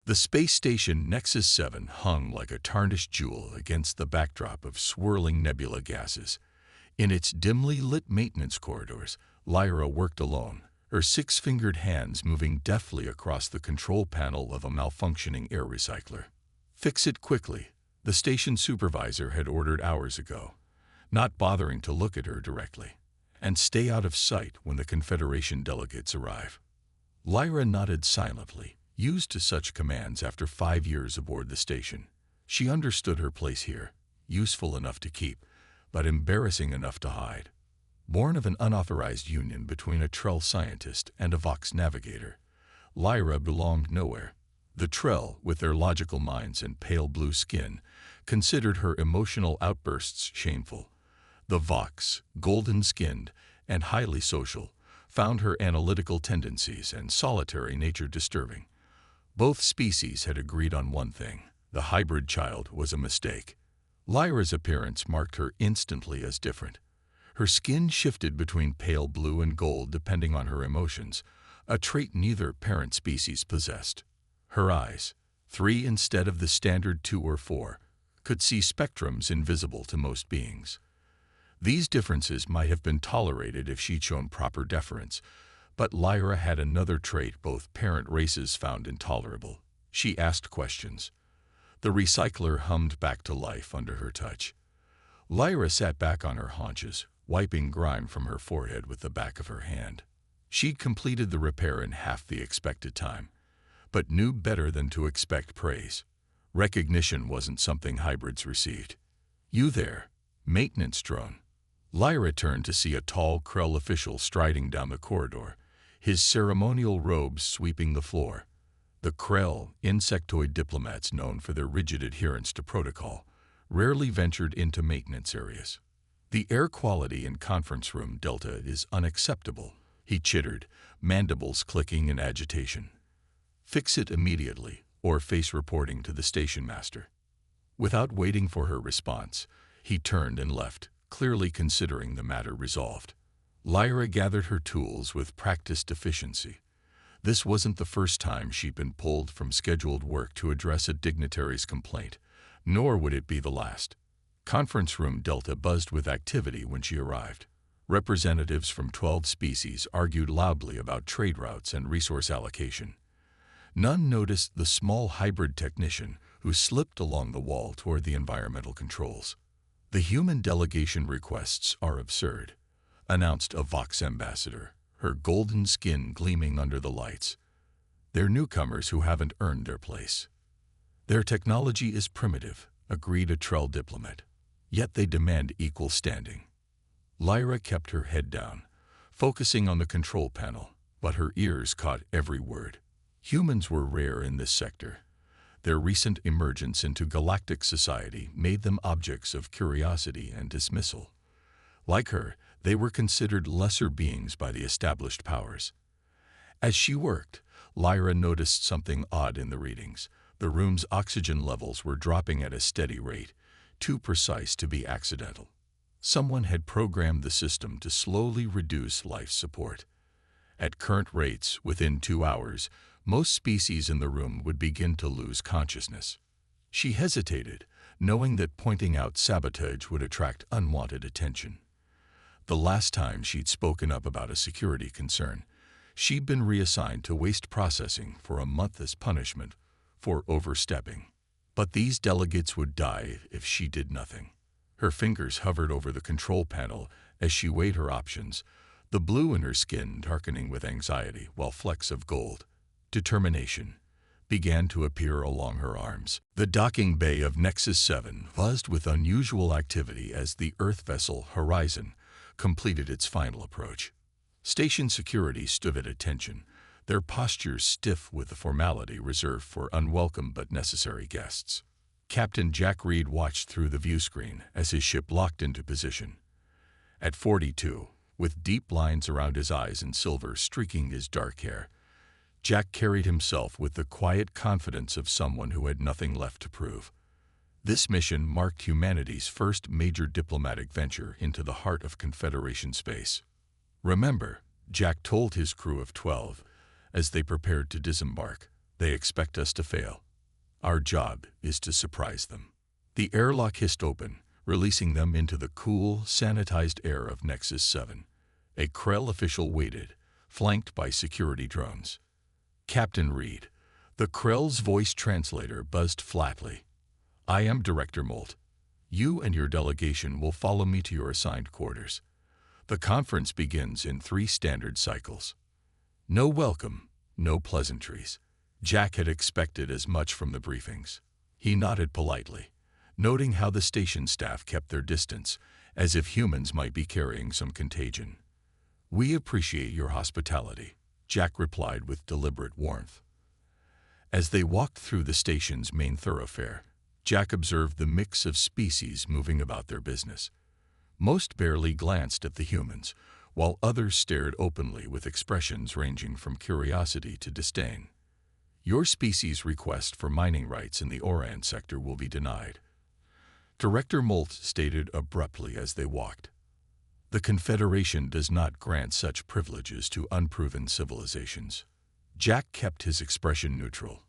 The space station Nexus 7 hung like a tarnished jewel against the backdrop of swirling nebula gases. In its dimly lit maintenance corridors, Lyra worked alone, her six-fingered hands moving deftly across the control panel of a malfunctioning air recycler. "Fix it quickly," the station supervisor had ordered hours ago, not bothering to look at her directly. "And stay out of sight when the Confederation delegates arrive." Lyra nodded silently, used to such commands after 5 years aboard the station. She understood her place here, useful enough to keep, but embarrassing enough to hide. Born of an unauthorized union between a Trell scientist and a Vox navigator, Lyra belonged nowhere. The Trell, with their logical minds and pale blue skin, considered her emotional outbursts shameful. The Vox, golden-skinned and highly social, found her analytical tendencies and solitary nature disturbing. Both species had agreed on one thing: the hybrid child was a mistake. Lyra's appearance marked her instantly as different. Her skin shifted between pale blue and gold depending on her emotions, a trait neither parent species possessed. Her eyes, 3 instead of the standard 2 or 4, could see spectrums invisible to most beings. These differences might have been tolerated if she'd shown proper deference, but Lyra had another trait both parent races found intolerable. She asked questions. The recycler hummed back to life under her touch. Lyra sat back on her haunches, wiping grime from her forehead with the back of her hand. She'd completed the repair in half the expected time, but knew better than to expect praise. Recognition wasn't something hybrids received. "You there, maintenance drone." Lyra turned to see a tall Krell official striding down the corridor, his ceremonial robes sweeping the floor. The Krell, insectoid diplomats known for their rigid adherence to protocol, rarely ventured into maintenance areas. "The air quality in conference room Delta is unacceptable," he chittered, mandibles clicking in agitation. "Fix it immediately, or face reporting to the station master." Without waiting for her response, he turned and left, clearly considering the matter resolved. Lyra gathered her tools with practiced efficiency. This wasn't the first time she'd been pulled from scheduled work to address a dignitary's complaint, nor would it be the last. Conference room Delta buzzed with activity when she arrived. Representatives from 12 species argued loudly about trade routes and resource allocation. None noticed the small hybrid technician who slipped along the wall toward the environmental controls. "The human delegation requests are absurd," announced a Vox ambassador, her golden skin gleaming under the lights. "They're newcomers who haven't earned their place." "Their technology is primitive," agreed a Trell diplomat. "Yet they demand equal standing." Lyra kept her head down, focusing on the control panel, but her ears caught every word. Humans were rare in this sector. Their recent emergence into galactic society made them objects of curiosity and dismissal. Like her, they were considered lesser beings by the established powers. As she worked, Lyra noticed something odd in the readings. The room's oxygen levels were dropping at a steady rate, too precise to be accidental. Someone had programmed the system to slowly reduce life support. At current rates, within 2 hours, most species in the room would begin to lose consciousness. She hesitated, knowing that pointing out sabotage would attract unwanted attention. The last time she'd spoken up about a security concern, she'd been reassigned to waste processing for a month as punishment for overstepping. But these delegates would die if she did nothing. Her fingers hovered over the control panel as she weighed her options, the blue in her skin darkening with anxiety while flecks of gold, determination, began to appear along her arms. The docking bay of Nexus 7 buzzed with unusual activity as the Earth vessel Horizon completed its final approach. Station security stood at attention, their postures stiff with the formality reserved for unwelcome but necessary guests. Captain Jack Reed watched through the viewscreen as his ship locked into position. At 42, with deep lines around his eyes and silver streaking his dark hair, Jack carried himself with the quiet confidence of someone who had nothing left to prove. This mission marked humanity's first major diplomatic venture into the heart of Confederation space. "Remember," Jack told his crew of 12 as they prepared to disembark, They expect us to fail. Our job is to surprise them. The airlock hissed open, releasing them into the cool, sanitized air of Nexus 7. A Krell official waited, flanked by security drones. Captain Reed, the Krell's voice translator, buzzed flatly. I am Director Molt. You and your delegation will follow me to your assigned quarters. The conference begins in 3 standard cycles. No welcome, no pleasantries. Jack had expected as much from the briefings. He nodded politely, noting how the station staff kept their distance, as if humans might be carrying some contagion. We appreciate your hospitality, Jack replied with deliberate warmth. As they walked through the station's main thoroughfare, Jack observed the mix of species moving about their business. Most barely glanced at the humans, while others stared openly with expressions ranging from curiosity to disdain. Your species' request for mining rights in the Oran sector will be denied, Director Molt stated abruptly as they walked. The Confederation does not grant such privileges to unproven civilizations. Jack kept his expression neutral.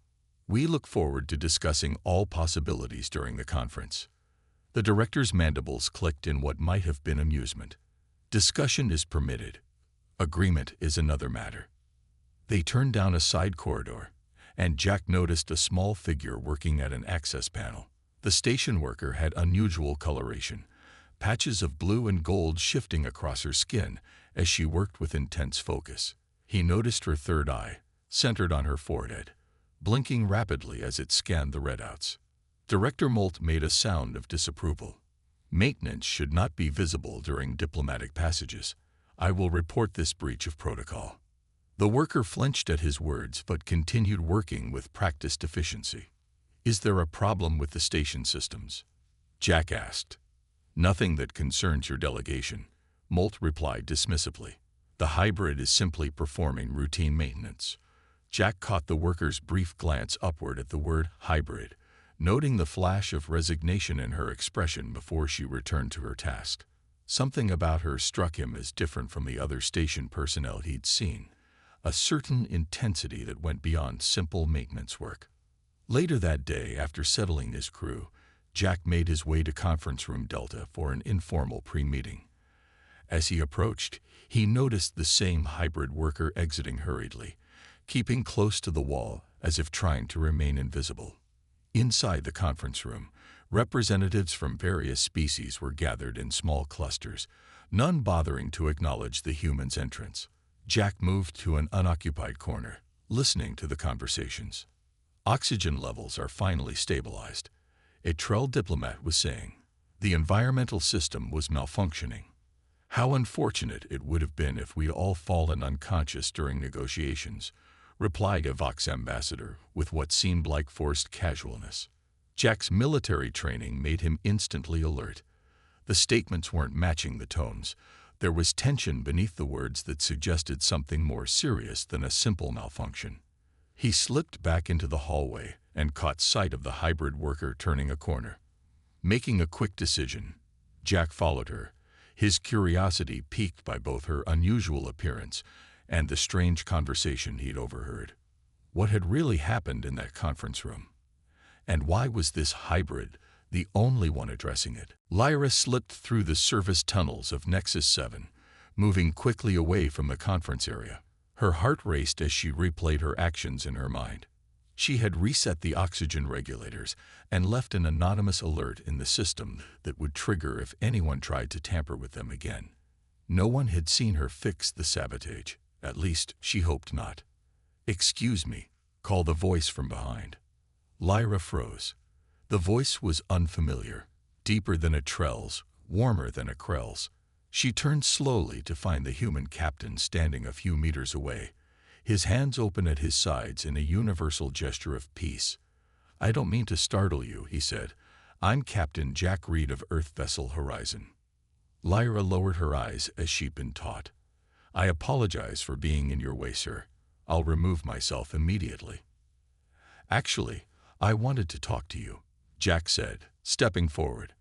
We look forward to discussing all possibilities during the conference. The director's mandibles clicked in what might have been amusement. Discussion is permitted. Agreement is another matter. They turned down a side corridor, and Jack noticed a small figure working at an access panel. The station worker had unusual coloration, patches of blue and gold shifting across her skin as she worked with intense focus. He noticed her third eye, centered on her forehead, blinking rapidly as it scanned the readouts. Director Molt made a sound of disapproval. Maintenance should not be visible during diplomatic passages. I will report this breach of protocol. The worker flinched at his words but continued working with practiced efficiency. Is there a problem with the station systems? Jack asked. Nothing that concerns your delegation, Molt replied dismissively. The hybrid is simply performing routine maintenance. Jack caught the worker's brief glance upward at the word hybrid, noting the flash of resignation in her expression before she returned to her task. Something about her struck him as different from the other station personnel he'd seen, a certain intensity that went beyond simple maintenance work. Later that day, after settling his crew, Jack made his way to Conference Room Delta for an informal pre-meeting. As he approached, he noticed the same hybrid worker exiting hurriedly, keeping close to the wall as if trying to remain invisible. Inside the conference room, representatives from various species were gathered in small clusters, none bothering to acknowledge the human's entrance. Jack moved to an unoccupied corner, listening to the conversations. Oxygen levels are finally stabilized, a Trell diplomat was saying. The environmental system was malfunctioning. How unfortunate it would have been if we'd all fallen unconscious during negotiations, replied a Vox ambassador with what seemed like forced casualness. Jack's military training made him instantly alert. The statements weren't matching the tones. There was tension beneath the words that suggested something more serious than a simple malfunction. He slipped back into the hallway and caught sight of the hybrid worker turning a corner. Making a quick decision, Jack followed her, his curiosity piqued by both her unusual appearance and the strange conversation he'd overheard. What had really happened in that conference room? And why was this hybrid the only one addressing it? Lyra slipped through the service tunnels of Nexus 7, moving quickly away from the conference area. Her heart raced as she replayed her actions in her mind. She had reset the oxygen regulators and left an anonymous alert in the system that would trigger if anyone tried to tamper with them again. No one had seen her fix the sabotage. At least, she hoped not. "Excuse me," called a voice from behind. Lyra froze. The voice was unfamiliar, deeper than a Trell's, warmer than a Krell's. She turned slowly to find the human captain standing a few meters away, his hands open at his sides in a universal gesture of peace. "I don't mean to startle you," he said. "I'm Captain Jack Reed of Earth Vessel Horizon." Lyra lowered her eyes as she'd been taught. "I apologize for being in your way, sir. I'll remove myself immediately." "Actually, I wanted to talk to you," Jack said, stepping forward,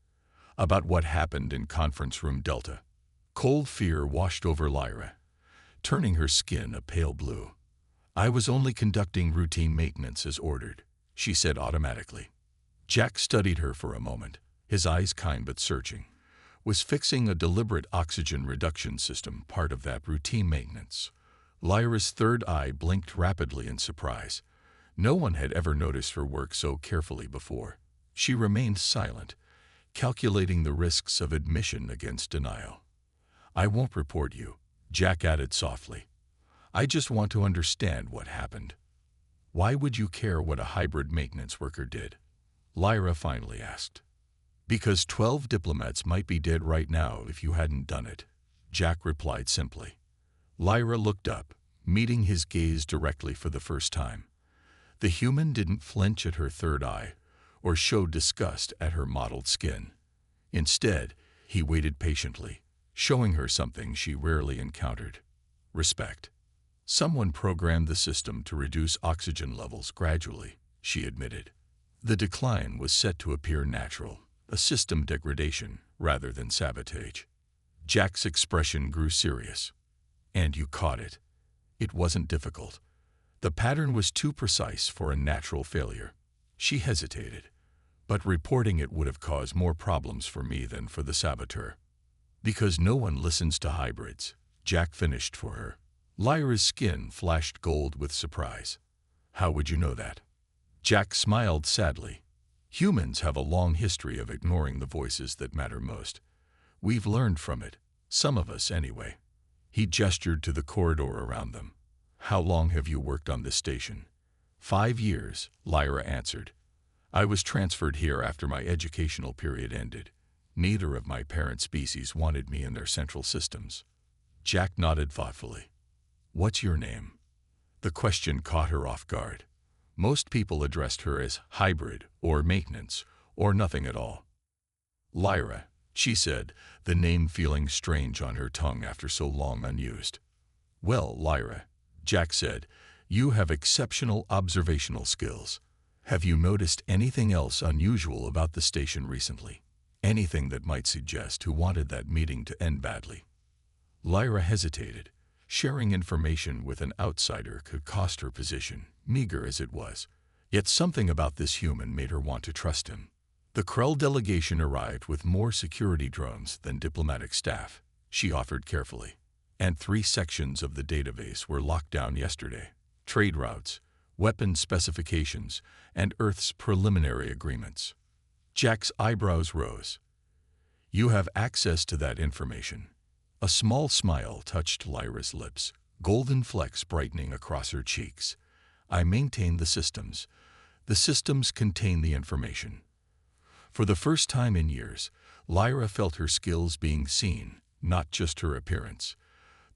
"about what happened in Conference Room Delta." Cold fear washed over Lyra, turning her skin a pale blue. I was only conducting routine maintenance as ordered, she said automatically. Jack studied her for a moment, his eyes kind but searching. Was fixing a deliberate oxygen reduction system part of that routine maintenance? Lyra's third eye blinked rapidly in surprise. No one had ever noticed her work so carefully before. She remained silent, calculating the risks of admission against denial. I won't report you, Jack added softly. I just want to understand what happened. Why would you care what a hybrid maintenance worker did? Lyra finally asked. Because 12 diplomats might be dead right now if you hadn't done it, Jack replied simply. Lyra looked up, meeting his gaze directly for the first time. The human didn't flinch at her third eye or show disgust at her mottled skin. Instead, he waited patiently, showing her something she rarely encountered: respect. Someone programmed the system to reduce oxygen levels gradually, she admitted. The decline was set to appear natural, a system degradation rather than sabotage. Jack's expression grew serious. And you caught it. It wasn't difficult. The pattern was too precise for a natural failure. She hesitated, but reporting it would have caused more problems for me than for the saboteur. Because no one listens to hybrids, Jack finished for her. Lyra's skin flashed gold with surprise. How would you know that? Jack smiled sadly. Humans have a long history of ignoring the voices that matter most. We've learned from it, some of us anyway. He gestured to the corridor around them. How long have you worked on this station? 5 years, Lyra answered. I was transferred here after my educational period ended. Neither of my parent species wanted me in their central systems. Jack nodded thoughtfully. What's your name? The question caught her off guard. Most people addressed her as hybrid or maintenance or nothing at all. Lyra, she said, the name feeling strange on her tongue after so long unused. Well, Lyra, Jack said, you have exceptional observational skills. Have you noticed anything else unusual about the station recently? Anything that might suggest who wanted that meeting to end badly? Lyra hesitated. Sharing information with an outsider could cost her position, meager as it was. Yet something about this human made her want to trust him. The Krell delegation arrived with more security drones than diplomatic staff, she offered carefully. And 3 sections of the database were locked down yesterday: trade routes, weapons specifications, and Earth's preliminary agreements. Jack's eyebrows rose. You have access to that information. A small smile touched Lyra's lips, golden flecks brightening across her cheeks. I maintain the systems. The systems contain the information. For the first time in years, Lyra felt her skills being seen, not just her appearance.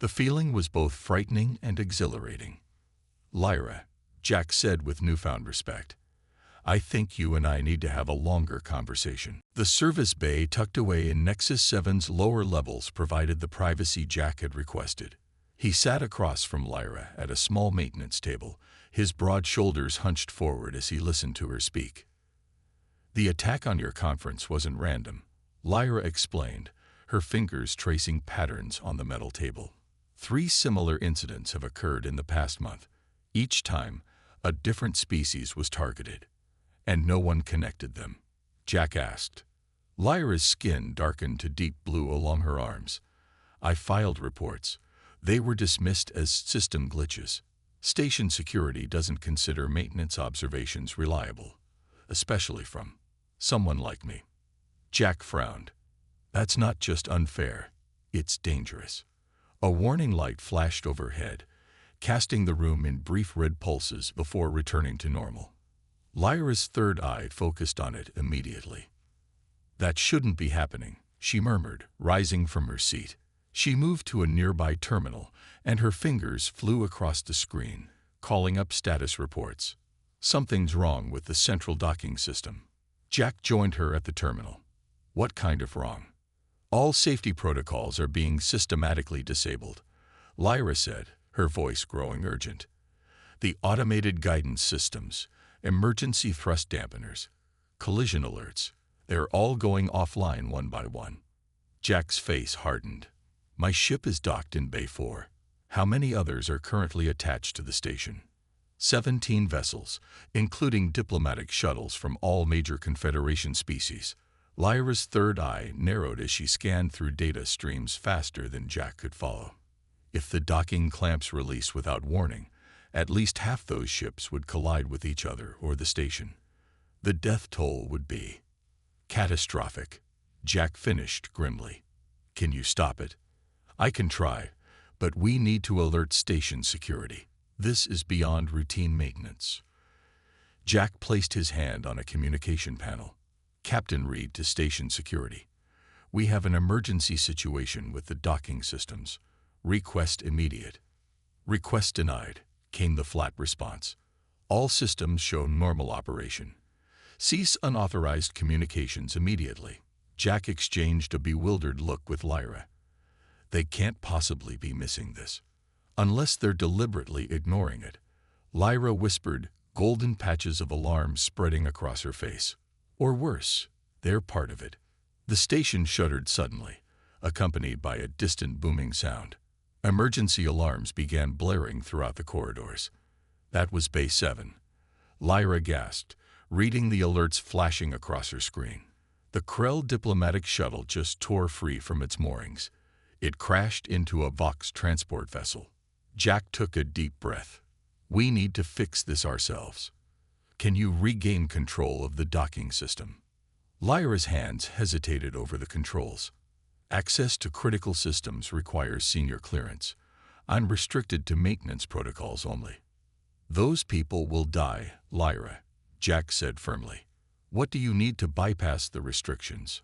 The feeling was both frightening and exhilarating. Lyra, Jack said with newfound respect, I think you and I need to have a longer conversation. The service bay tucked away in Nexus 7's lower levels provided the privacy Jack had requested. He sat across from Lyra at a small maintenance table, his broad shoulders hunched forward as he listened to her speak. The attack on your conference wasn't random, Lyra explained, her fingers tracing patterns on the metal table. 3 similar incidents have occurred in the past month. Each time, a different species was targeted. And no one connected them? Jack asked. Lyra's skin darkened to deep blue along her arms. I filed reports. They were dismissed as system glitches. Station security doesn't consider maintenance observations reliable, especially from someone like me. Jack frowned. That's not just unfair, it's dangerous. A warning light flashed overhead, casting the room in brief red pulses before returning to normal. Lyra's third eye focused on it immediately. That shouldn't be happening, she murmured, rising from her seat. She moved to a nearby terminal, and her fingers flew across the screen, calling up status reports. Something's wrong with the central docking system. Jack joined her at the terminal. What kind of wrong? All safety protocols are being systematically disabled, Lyra said, her voice growing urgent. The automated guidance systems, emergency thrust dampeners, collision alerts, they're all going offline one by one. Jack's face hardened. My ship is docked in Bay 4. How many others are currently attached to the station? 17 vessels, including diplomatic shuttles from all major Confederation species. Lyra's third eye narrowed as she scanned through data streams faster than Jack could follow. If the docking clamps release without warning, at least half those ships would collide with each other or the station. The death toll would be catastrophic. Jack finished grimly. Can you stop it? I can try, but we need to alert station security. This is beyond routine maintenance. Jack placed his hand on a communication panel. Captain Reed to station security. We have an emergency situation with the docking systems. Request immediate. Request denied, came the flat response. All systems show normal operation. Cease unauthorized communications immediately. Jack exchanged a bewildered look with Lyra. They can't possibly be missing this. Unless they're deliberately ignoring it. Lyra whispered, golden patches of alarm spreading across her face. Or worse, they're part of it. The station shuddered suddenly, accompanied by a distant booming sound. Emergency alarms began blaring throughout the corridors. That was Bay 7. Lyra gasped, reading the alerts flashing across her screen. The Krell diplomatic shuttle just tore free from its moorings. It crashed into a Vox transport vessel. Jack took a deep breath. We need to fix this ourselves. Can you regain control of the docking system? Lyra's hands hesitated over the controls. Access to critical systems requires senior clearance. I'm restricted to maintenance protocols only. Those people will die, Lyra, Jack said firmly. What do you need to bypass the restrictions?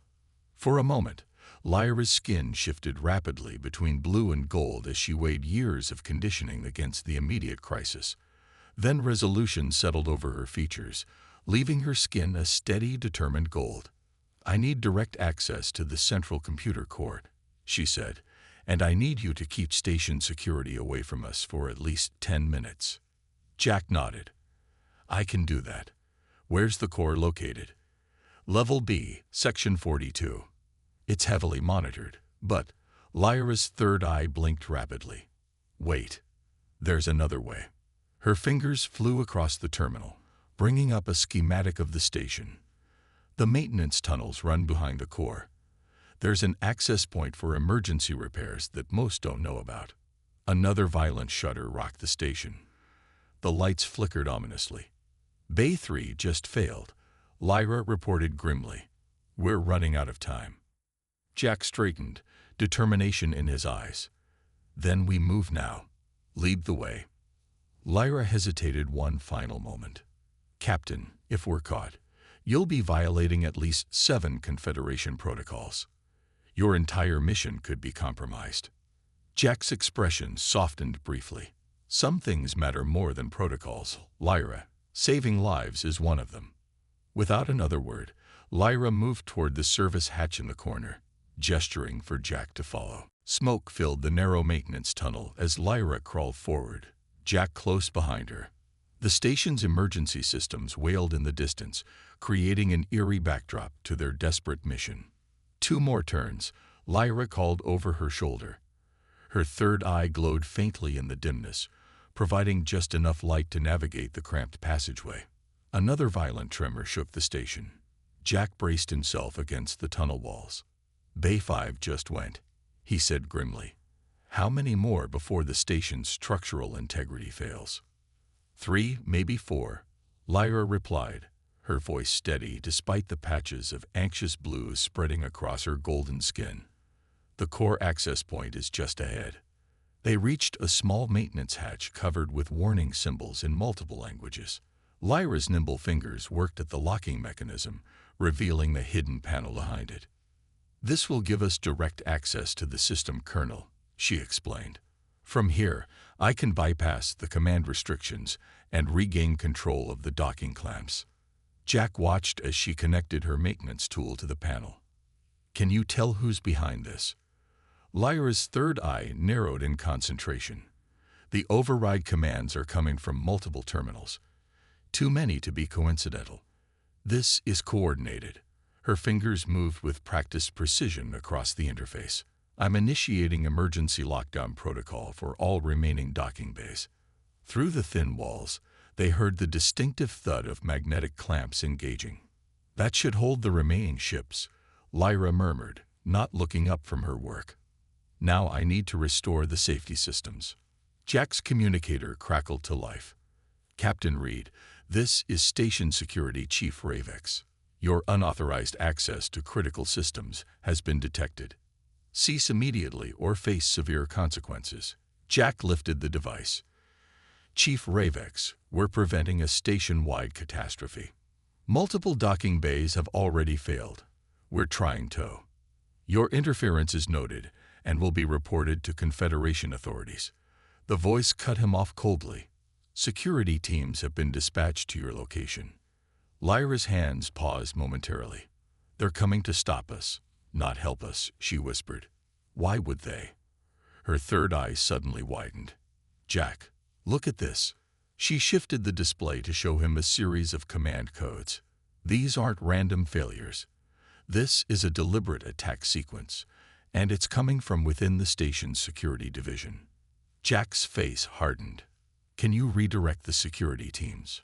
For a moment, Lyra's skin shifted rapidly between blue and gold as she weighed years of conditioning against the immediate crisis. Then resolution settled over her features, leaving her skin a steady, determined gold. I need direct access to the central computer core, she said, and I need you to keep station security away from us for at least 10 minutes. Jack nodded. I can do that. Where's the core located? Level B, Section 42. It's heavily monitored, but Lyra's third eye blinked rapidly. Wait, there's another way. Her fingers flew across the terminal, bringing up a schematic of the station. The maintenance tunnels run behind the core. There's an access point for emergency repairs that most don't know about. Another violent shudder rocked the station. The lights flickered ominously. Bay 3 just failed, Lyra reported grimly. We're running out of time. Jack straightened, determination in his eyes. Then we move now. Lead the way. Lyra hesitated one final moment. Captain, if we're caught, you'll be violating at least 7 Confederation protocols. Your entire mission could be compromised. Jack's expression softened briefly. Some things matter more than protocols, Lyra. Saving lives is one of them. Without another word, Lyra moved toward the service hatch in the corner, gesturing for Jack to follow. Smoke filled the narrow maintenance tunnel as Lyra crawled forward, Jack close behind her. The station's emergency systems wailed in the distance, creating an eerie backdrop to their desperate mission. 2 more turns, Lyra called over her shoulder. Her third eye glowed faintly in the dimness, providing just enough light to navigate the cramped passageway. Another violent tremor shook the station. Jack braced himself against the tunnel walls. Bay 5 just went, he said grimly. How many more before the station's structural integrity fails? 3, maybe 4, Lyra replied, her voice steady despite the patches of anxious blue spreading across her golden skin. The core access point is just ahead. They reached a small maintenance hatch covered with warning symbols in multiple languages. Lyra's nimble fingers worked at the locking mechanism, revealing the hidden panel behind it. This will give us direct access to the system kernel, she explained. From here, I can bypass the command restrictions and regain control of the docking clamps. Jack watched as she connected her maintenance tool to the panel. Can you tell who's behind this? Lyra's third eye narrowed in concentration. The override commands are coming from multiple terminals. Too many to be coincidental. This is coordinated. Her fingers moved with practiced precision across the interface. I'm initiating emergency lockdown protocol for all remaining docking bays. Through the thin walls, They heard the distinctive thud of magnetic clamps engaging. "That should hold the remaining ships," Lyra murmured, not looking up from her work. "Now I need to restore the safety systems." Jack's communicator crackled to life. "Captain Reed, this is Station Security Chief Ravex. Your unauthorized access to critical systems has been detected. Cease immediately or face severe consequences." Jack lifted the device. "Chief Ravex, we're preventing a station-wide catastrophe. Multiple docking bays have already failed. We're trying to. Your interference is noted and will be reported to Confederation authorities." The voice cut him off coldly. "Security teams have been dispatched to your location." Lyra's hands paused momentarily. "They're coming to stop us, not help us," she whispered. "Why would they?" Her third eye suddenly widened. "Jack, look at this." She shifted the display to show him a series of command codes. "These aren't random failures. This is a deliberate attack sequence, and it's coming from within the station's security division." Jack's face hardened. "Can you redirect the security teams?"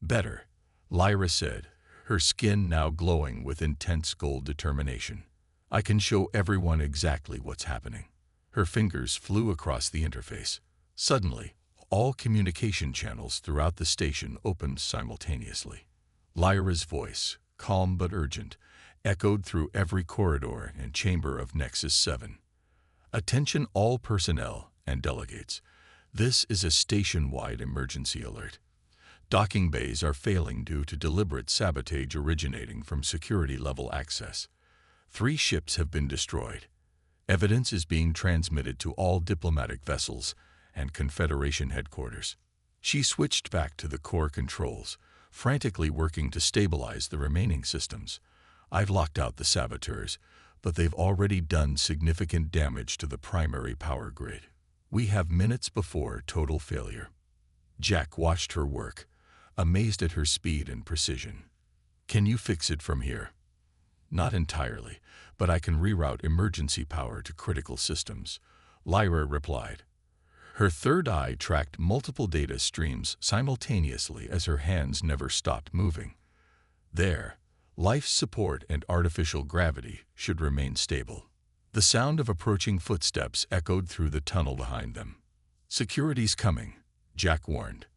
"Better," Lyra said, her skin now glowing with intense gold determination. "I can show everyone exactly what's happening." Her fingers flew across the interface. Suddenly, all communication channels throughout the station opened simultaneously. Lyra's voice, calm but urgent, echoed through every corridor and chamber of Nexus 7. "Attention all personnel and delegates. This is a station-wide emergency alert. Docking bays are failing due to deliberate sabotage originating from security-level access. 3 ships have been destroyed. Evidence is being transmitted to all diplomatic vessels and Confederation headquarters." She switched back to the core controls, frantically working to stabilize the remaining systems. "I've locked out the saboteurs, but they've already done significant damage to the primary power grid. We have minutes before total failure." Jack watched her work, amazed at her speed and precision. "Can you fix it from here?" "Not entirely, but I can reroute emergency power to critical systems," Lyra replied. Her third eye tracked multiple data streams simultaneously as her hands never stopped moving. "There, life support and artificial gravity should remain stable." The sound of approaching footsteps echoed through the tunnel behind them. "Security's coming," Jack warned.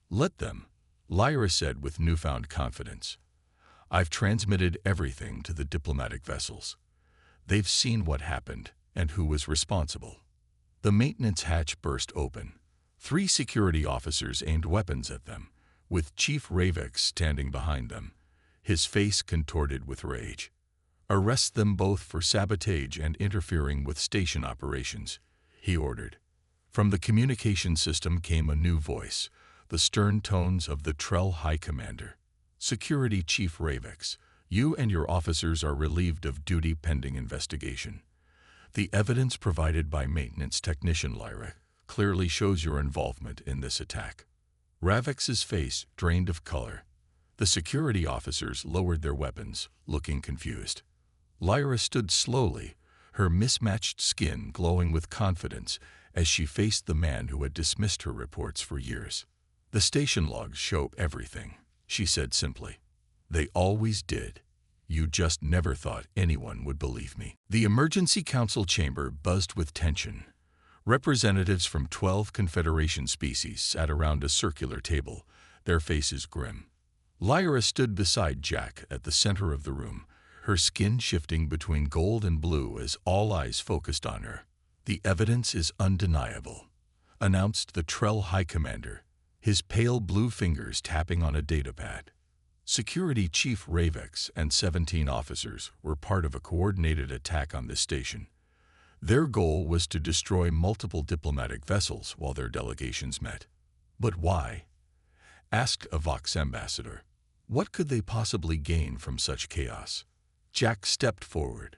"Let them," Lyra said with newfound confidence. "I've transmitted everything to the diplomatic vessels. They've seen what happened and who was responsible." The maintenance hatch burst open. 3 security officers aimed weapons at them, with Chief Ravex standing behind them, his face contorted with rage. "Arrest them both for sabotage and interfering with station operations," he ordered. From the communication system came a new voice, the stern tones of the Trell High Commander. "Security Chief Ravex, you and your officers are relieved of duty pending investigation. The evidence provided by maintenance technician Lyra clearly shows your involvement in this attack." Ravex's face drained of color. The security officers lowered their weapons, looking confused. Lyra stood slowly, her mismatched skin glowing with confidence as she faced the man who had dismissed her reports for years. "The station logs show everything," she said simply. "They always did. You just never thought anyone would believe me." The Emergency Council chamber buzzed with tension. Representatives from 12 Confederation species sat around a circular table, their faces grim. Lyra stood beside Jack at the center of the room, her skin shifting between gold and blue as all eyes focused on her. "The evidence is undeniable," announced the Trell High Commander, his pale blue fingers tapping on a datapad. Security Chief Ravex and 17 officers were part of a coordinated attack on this station. Their goal was to destroy multiple diplomatic vessels while their delegations met. "But why?" asked a Vox ambassador. "What could they possibly gain from such chaos?" Jack stepped forward.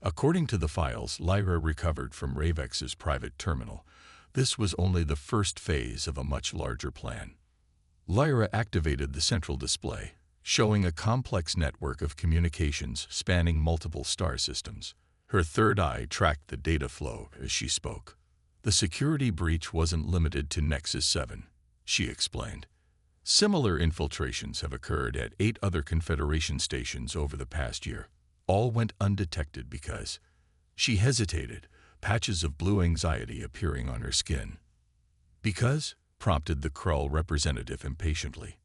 According to the files Lyra recovered from Ravex's private terminal, this was only the first phase of a much larger plan. Lyra activated the central display, showing a complex network of communications spanning multiple star systems. Her third eye tracked the data flow as she spoke. "The security breach wasn't limited to Nexus 7, she explained. Similar infiltrations have occurred at 8 other Confederation stations over the past year. All went undetected because she hesitated, patches of blue anxiety appearing on her skin. Because, prompted the Krull representative impatiently.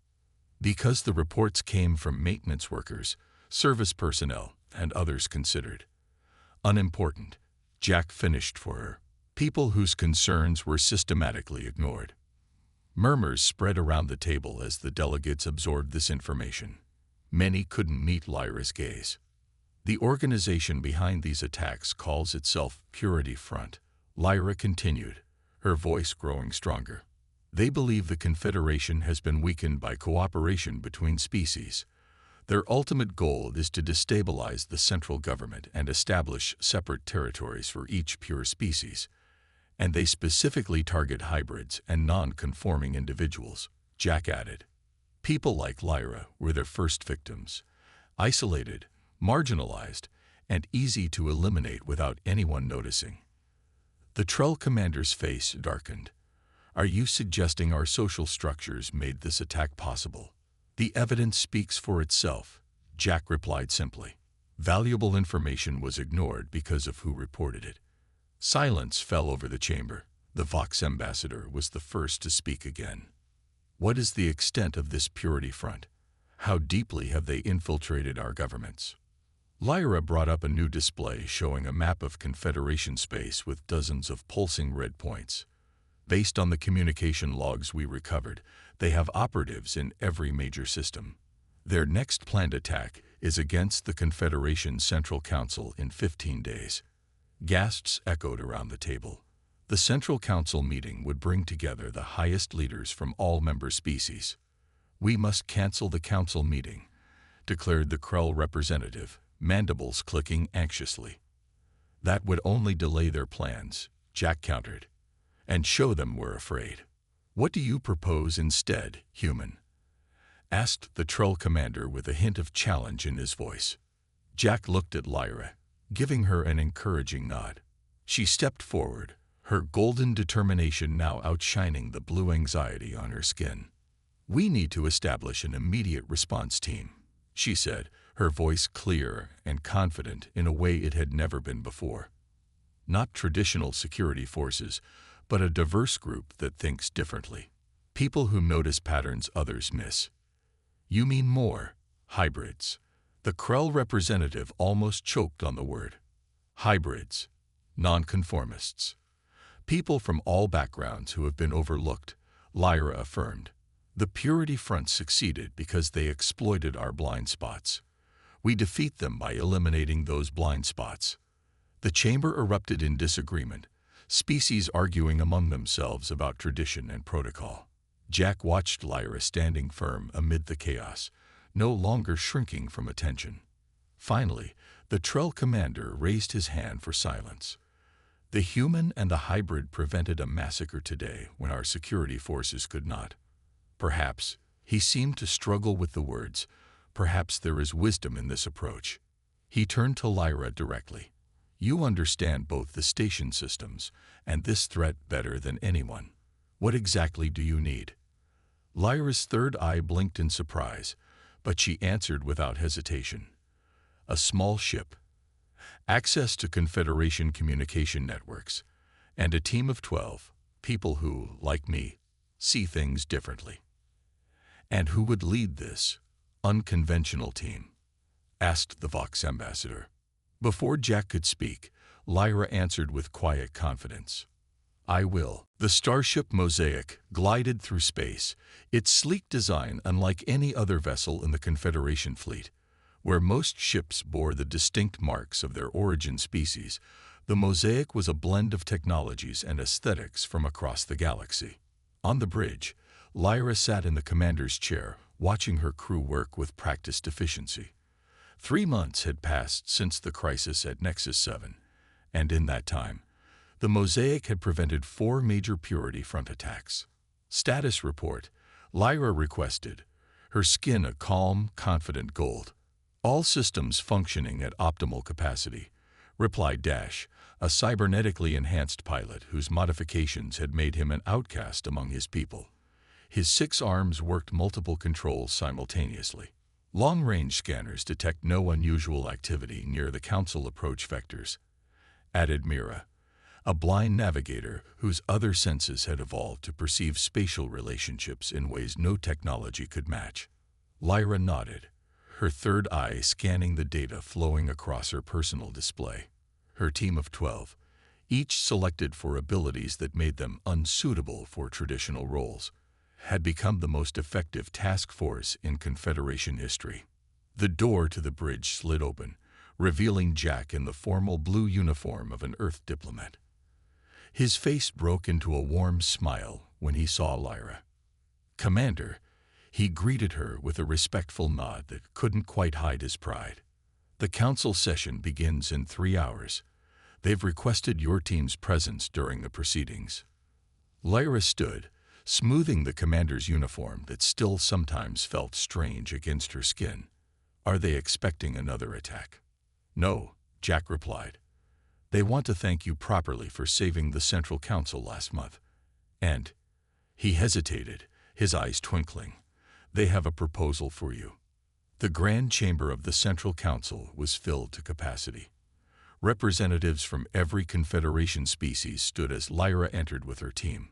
Because the reports came from maintenance workers, service personnel, and others considered unimportant, Jack finished for her. People whose concerns were systematically ignored. Murmurs spread around the table as the delegates absorbed this information. Many couldn't meet Lyra's gaze. The organization behind these attacks calls itself Purity Front. Lyra continued, her voice growing stronger. They believe the Confederation has been weakened by cooperation between species. Their ultimate goal is to destabilize the central government and establish separate territories for each pure species. And they specifically target hybrids and non-conforming individuals, Jack added. People like Lyra were their first victims, isolated, marginalized, and easy to eliminate without anyone noticing. The Trull commander's face darkened. Are you suggesting our social structures made this attack possible? The evidence speaks for itself, Jack replied simply. Valuable information was ignored because of who reported it. Silence fell over the chamber. The Vox ambassador was the first to speak again. What is the extent of this Purity Front? How deeply have they infiltrated our governments? Lyra brought up a new display showing a map of Confederation space with dozens of pulsing red points. Based on the communication logs we recovered, they have operatives in every major system. Their next planned attack is against the Confederation's Central Council in 15 days. Gasps echoed around the table. The Central Council meeting would bring together the highest leaders from all member species. We must cancel the council meeting, declared the Krull representative, mandibles clicking anxiously. That would only delay their plans, Jack countered, and show them we're afraid. What do you propose instead, human? Asked the Trull commander with a hint of challenge in his voice. Jack looked at Lyra, giving her an encouraging nod. She stepped forward, her golden determination now outshining the blue anxiety on her skin. We need to establish an immediate response team, she said, her voice clear and confident in a way it had never been before. Not traditional security forces, but a diverse group that thinks differently. People who notice patterns others miss. You mean more hybrids? The Krull representative almost choked on the word. Hybrids, nonconformists. People from all backgrounds who have been overlooked, Lyra affirmed. The Purity Front succeeded because they exploited our blind spots. We defeat them by eliminating those blind spots. The chamber erupted in disagreement, species arguing among themselves about tradition and protocol. Jack watched Lyra standing firm amid the chaos, no longer shrinking from attention. Finally, the Trull commander raised his hand for silence. The human and the hybrid prevented a massacre today when our security forces could not. Perhaps, he seemed to struggle with the words, perhaps there is wisdom in this approach. He turned to Lyra directly. You understand both the station systems and this threat better than anyone. What exactly do you need? Lyra's third eye blinked in surprise, but she answered without hesitation. A small ship, access to Confederation communication networks, and a team of 12 people who, like me, see things differently. And who would lead this unconventional team? Asked the Vox ambassador. Before Jack could speak, Lyra answered with quiet confidence. I will. The starship Mosaic glided through space, its sleek design unlike any other vessel in the Confederation fleet. Where most ships bore the distinct marks of their origin species, the Mosaic was a blend of technologies and aesthetics from across the galaxy. On the bridge, Lyra sat in the commander's chair, watching her crew work with practiced efficiency. 3 months had passed since the crisis at Nexus 7, and in that time, the Mosaic had prevented 4 major Purity Front attacks. Status report, Lyra requested, her skin a calm, confident gold. All systems functioning at optimal capacity, replied Dash, a cybernetically enhanced pilot whose modifications had made him an outcast among his people. His 6 arms worked multiple controls simultaneously. Long-range scanners detect no unusual activity near the Council approach vectors, added Mira, a blind navigator whose other senses had evolved to perceive spatial relationships in ways no technology could match. Lyra nodded, her third eye scanning the data flowing across her personal display. Her team of 12, each selected for abilities that made them unsuitable for traditional roles, had become the most effective task force in Confederation history. The door to the bridge slid open, revealing Jack in the formal blue uniform of an Earth diplomat. His face broke into a warm smile when he saw Lyra. "Commander," he greeted her with a respectful nod that couldn't quite hide his pride. "The council session begins in 3 hours. They've requested your team's presence during the proceedings." Lyra stood, smoothing the commander's uniform that still sometimes felt strange against her skin. "Are they expecting another attack?" "No," Jack replied. "They want to thank you properly for saving the Central Council last month. And," he hesitated, his eyes twinkling, "they have a proposal for you." The Grand Chamber of the Central Council was filled to capacity. Representatives from every Confederation species stood as Lyra entered with her team.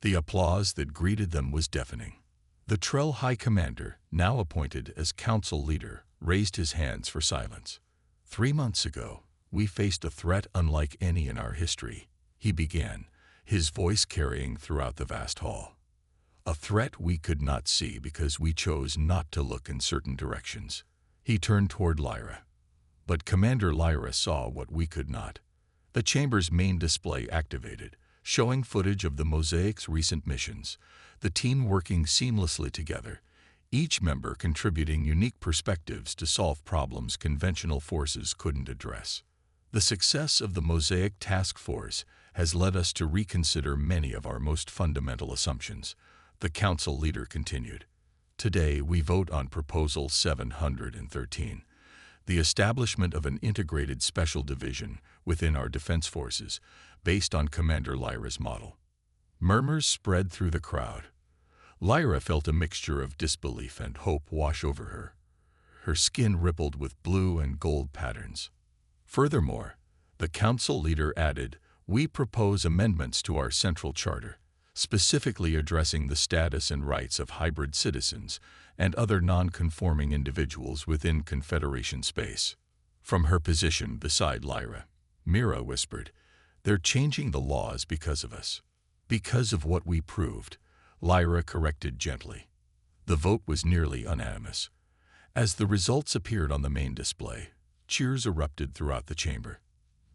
The applause that greeted them was deafening. The Trell High Commander, now appointed as Council Leader, raised his hands for silence. "3 months ago, we faced a threat unlike any in our history," he began, his voice carrying throughout the vast hall. "A threat we could not see because we chose not to look in certain directions." He turned toward Lyra. But Commander Lyra saw what we could not. The chamber's main display activated, showing footage of the Mosaic's recent missions, the team working seamlessly together, each member contributing unique perspectives to solve problems conventional forces couldn't address. "The success of the Mosaic Task Force has led us to reconsider many of our most fundamental assumptions," the Council Leader continued. "Today we vote on Proposal 713. The establishment of an integrated special division within our defense forces based on Commander Lyra's model." Murmurs spread through the crowd. Lyra felt a mixture of disbelief and hope wash over her. Her skin rippled with blue and gold patterns. Furthermore, the council leader added, "We propose amendments to our central charter, specifically addressing the status and rights of hybrid citizens and other non-conforming individuals within Confederation space." From her position beside Lyra, Mira whispered, "They're changing the laws because of us." "Because of what we proved," Lyra corrected gently. The vote was nearly unanimous. As the results appeared on the main display, cheers erupted throughout the chamber.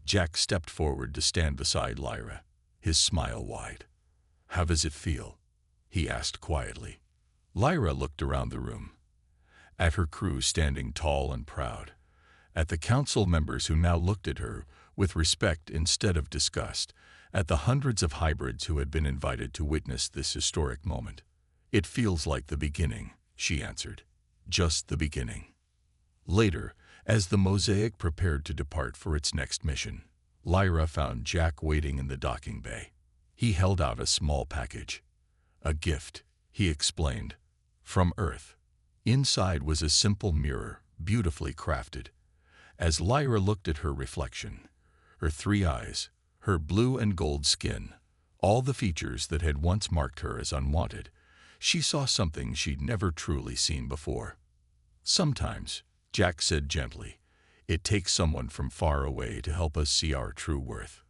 Jack stepped forward to stand beside Lyra, his smile wide. "How does it feel?" he asked quietly. Lyra looked around the room, at her crew standing tall and proud, at the council members who now looked at her with respect instead of disgust, at the hundreds of hybrids who had been invited to witness this historic moment. "It feels like the beginning," she answered. "Just the beginning." Later, as the Mosaic prepared to depart for its next mission, Lyra found Jack waiting in the docking bay. He held out a small package. "A gift," he explained, "from Earth." Inside was a simple mirror, beautifully crafted. As Lyra looked at her reflection, her 3 eyes, her blue and gold skin, all the features that had once marked her as unwanted, she saw something she'd never truly seen before. "Sometimes," Jack said gently, "it takes someone from far away to help us see our true worth."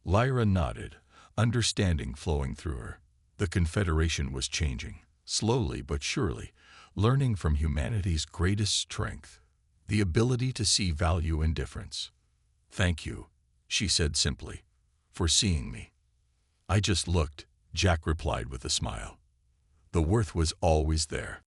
Lyra nodded, understanding flowing through her. The Confederation was changing, slowly but surely, learning from humanity's greatest strength, the ability to see value in difference. "Thank you," she said simply, "for seeing me." "I just looked," Jack replied with a smile. "The worth was always there."